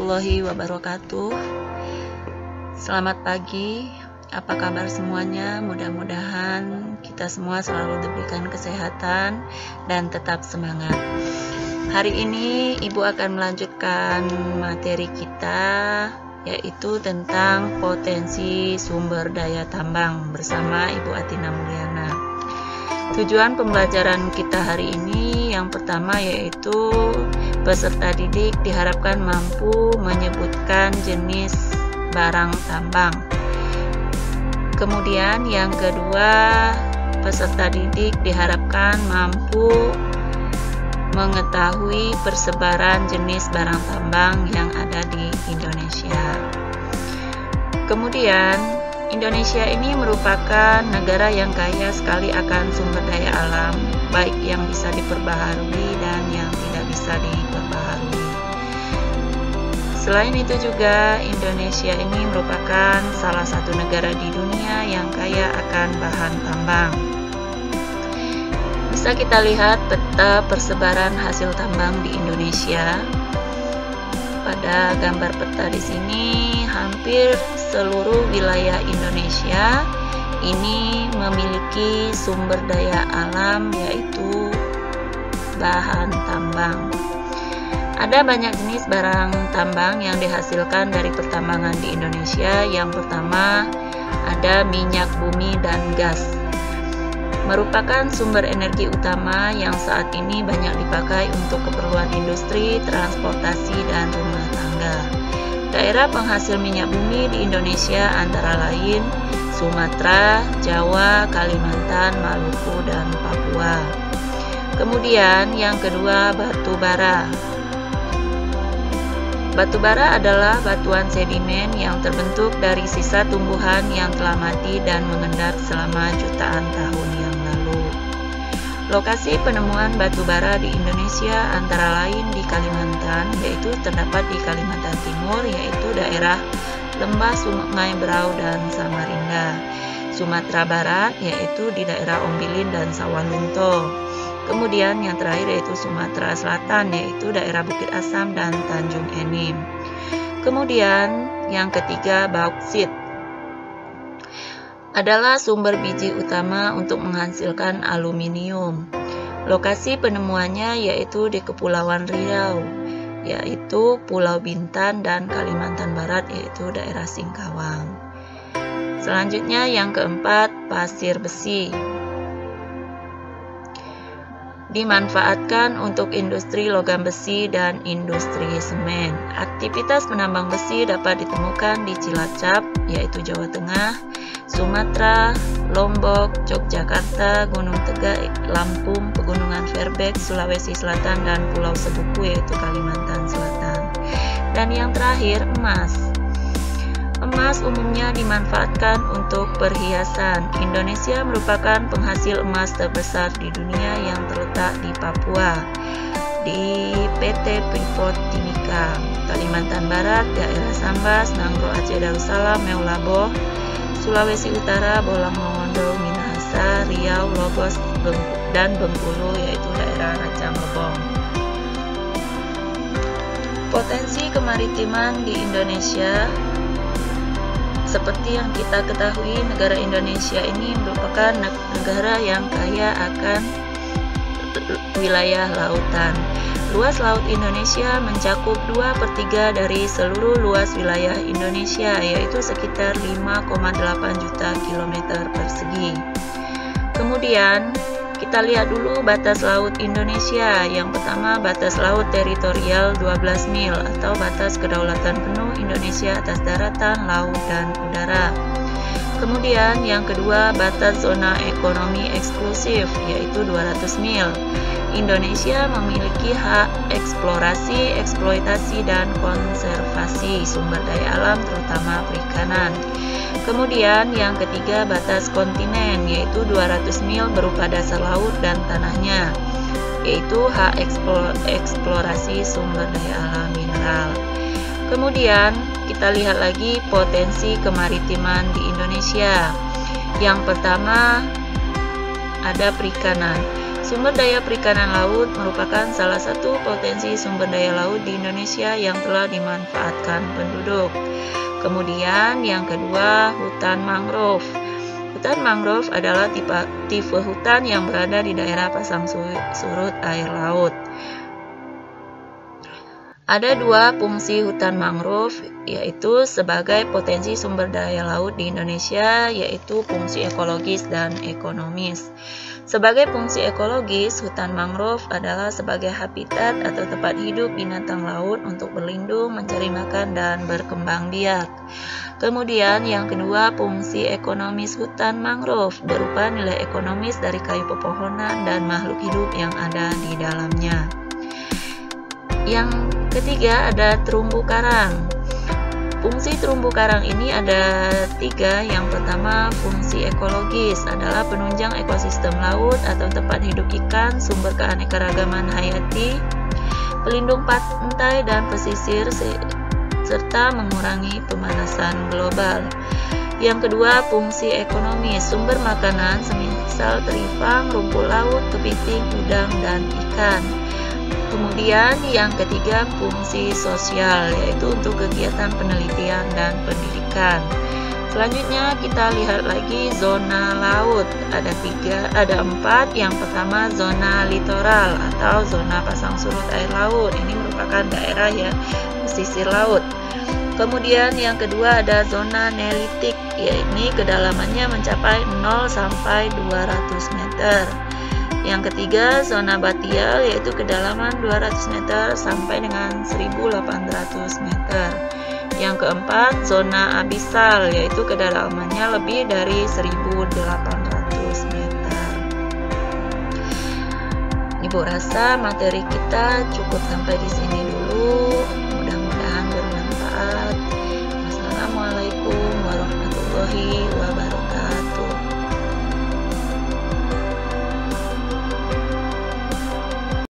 warahmatullahi wabarakatuh. Selamat pagi, apa kabar semuanya? Mudah-mudahan kita semua selalu diberikan kesehatan dan tetap semangat. Hari ini Ibu akan melanjutkan materi kita, yaitu tentang potensi sumber daya tambang bersama Ibu Atina Mulyana. Tujuan pembelajaran kita hari ini yang pertama yaitu peserta didik diharapkan mampu menyebutkan jenis barang tambang. Kemudian yang kedua, peserta didik diharapkan mampu mengetahui persebaran jenis barang tambang yang ada di Indonesia. Kemudian, Indonesia ini merupakan negara yang kaya sekali akan sumber daya alam, baik yang bisa diperbaharui dan yang tidak bisa diperbaharui. Selain itu juga, Indonesia ini merupakan salah satu negara di dunia yang kaya akan bahan tambang. Bisa kita lihat peta persebaran hasil tambang di Indonesia. Pada gambar peta di sini, hampir seluruh wilayah Indonesia ini memiliki sumber daya alam, yaitu bahan tambang. Ada banyak jenis barang tambang yang dihasilkan dari pertambangan di Indonesia. Yang pertama, ada minyak bumi dan gas. Merupakan sumber energi utama yang saat ini banyak dipakai untuk keperluan industri, transportasi, dan rumah tangga. Daerah penghasil minyak bumi di Indonesia antara lain Sumatera, Jawa, Kalimantan, Maluku, dan Papua. Kemudian yang kedua, batu bara. Batu bara adalah batuan sedimen yang terbentuk dari sisa tumbuhan yang telah mati dan mengendap selama jutaan tahun yang lalu. Lokasi penemuan batu bara di Indonesia antara lain di Kalimantan, yaitu terdapat di Kalimantan Timur, yaitu daerah Lembah Sungai Berau dan Samarinda. Sumatera Barat, yaitu di daerah Ombilin dan Sawalunto. Kemudian yang terakhir yaitu Sumatera Selatan, yaitu daerah Bukit Asam dan Tanjung Enim. Kemudian yang ketiga, bauksit adalah sumber biji utama untuk menghasilkan aluminium. Lokasi penemuannya yaitu di Kepulauan Riau, yaitu Pulau Bintan, dan Kalimantan Barat, yaitu daerah Singkawang. Selanjutnya yang keempat, pasir besi. Dimanfaatkan untuk industri logam besi dan industri semen. Aktivitas penambang besi dapat ditemukan di Cilacap, yaitu Jawa Tengah, Sumatera, Lombok, Yogyakarta, Gunung Tegak, Lampung, Pegunungan Verbeek, Sulawesi Selatan, dan Pulau Sebuku, yaitu Kalimantan Selatan. Dan yang terakhir, emas. Emas umumnya dimanfaatkan untuk perhiasan. Indonesia merupakan penghasil emas terbesar di dunia yang terletak di Papua, di PT Freeport Timika. Kalimantan Barat, daerah Sambas, Nanggroe Aceh Darussalam, Meulaboh. Sulawesi Utara, Bolang Mongondo, Minahasa, Riau, Lobos, dan Bengkulu, yaitu daerah Racang Lebong. Potensi kemaritiman di Indonesia. Seperti yang kita ketahui, negara Indonesia ini merupakan negara yang kaya akan wilayah lautan. Luas laut Indonesia mencakup 2/3 dari seluruh luas wilayah Indonesia, yaitu sekitar 5,8 juta kilometer persegi. Kemudian, kita lihat dulu batas laut Indonesia. Yang pertama, batas laut teritorial 12 mil atau batas kedaulatan penuh Indonesia atas daratan, laut, dan udara. Kemudian yang kedua, batas zona ekonomi eksklusif, yaitu 200 mil. Indonesia memiliki hak eksplorasi, eksploitasi, dan konservasi sumber daya alam, terutama perikanan. Kemudian yang ketiga, batas kontinen, yaitu 200 mil berupa dasar laut dan tanahnya, yaitu hak eksplorasi sumber daya alam mineral. Kemudian kita lihat lagi potensi kemaritiman di Indonesia. Yang pertama ada perikanan. Sumber daya perikanan laut merupakan salah satu potensi sumber daya laut di Indonesia yang telah dimanfaatkan penduduk. Kemudian yang kedua, hutan mangrove. Hutan mangrove adalah tipe hutan yang berada di daerah pasang surut air laut. Ada dua fungsi hutan mangrove, yaitu sebagai potensi sumber daya laut di Indonesia, yaitu fungsi ekologis dan ekonomis. Sebagai fungsi ekologis, hutan mangrove adalah sebagai habitat atau tempat hidup binatang laut untuk berlindung, mencari makan, dan berkembang biak. Kemudian yang kedua, fungsi ekonomis hutan mangrove berupa nilai ekonomis dari kayu pepohonan dan makhluk hidup yang ada di dalamnya. Yang ketiga ada terumbu karang. Fungsi terumbu karang ini ada tiga. Yang pertama, fungsi ekologis adalah penunjang ekosistem laut atau tempat hidup ikan, sumber keanekaragaman hayati, pelindung pantai dan pesisir, serta mengurangi pemanasan global. Yang kedua, fungsi ekonomis, sumber makanan semisal teripang, rumput laut, kepiting, udang, dan ikan. Kemudian yang ketiga, fungsi sosial, yaitu untuk kegiatan penelitian dan pendidikan. Selanjutnya kita lihat lagi zona laut. Ada empat. Yang pertama, zona litoral atau zona pasang surut air laut. Ini merupakan daerah pesisir laut. Kemudian yang kedua ada zona nelitik, yaitu kedalamannya mencapai 0 sampai 200 meter. Yang ketiga, zona batial, yaitu kedalaman 200 meter sampai dengan 1800 meter. Yang keempat, zona abisal, yaitu kedalamannya lebih dari 1800 meter. Ibu rasa materi kita cukup sampai di sini dulu.